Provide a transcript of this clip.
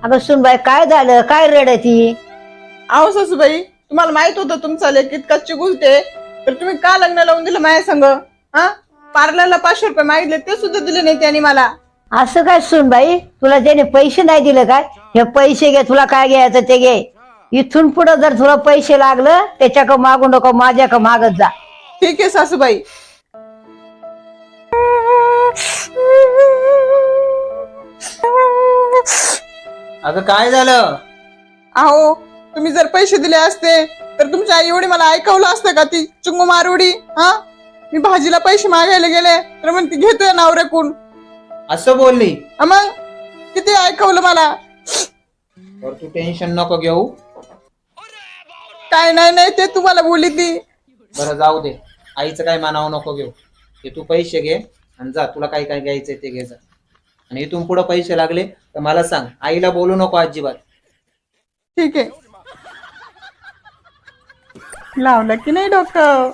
अगं सुनबाई काय झालं, काय रडती? अहो सासूबाई, तुम्हाला माहित होतं तुमचा लेक इतका चिगुलते, तर तुम्ही का लग्न लावून दिलं माझ्या संग? हा, पार्लरला 500 रुपये मागितले ते सुद्धा दिले नाही त्यांनी मला. असं काय सुनबाई, तुला त्याने पैसे नाही दिले काय? हे पैसे घे, तुला काय घ्यायचं ते घे. इथून पुढे जर तुला पैसे लागलं त्याच्याक मागू नको, माझ्याक मागत जा. ठीक आहे सासूबाई. अगं काय झालं? अहो, तुम्ही जर पैसे दिले असते तर तुमच्या आई एवढी मला ऐकवलं असतं का? ती चुंगू मारुडी. हा, मी भाजीला पैसे मागायला गेले तर म्हणते घेतोय नवऱ्याकडून. असं बोलली? मग किती ऐकवलं मला. तर तू टेन्शन नको घेऊ. काय नाही नाही ते तुम्हाला बोलली ती. बरं जाऊ दे, आईचं काय मानावं नको घेऊ. हे तू पैसे घे आणि जा, तुला काय काय घ्यायचंय ते घे जा. आणि इथून पुढे पैसे लागले तर मला सांग, आईला बोलू नको अजिबात. ठीक आहे. लावलं की नाही डोकं?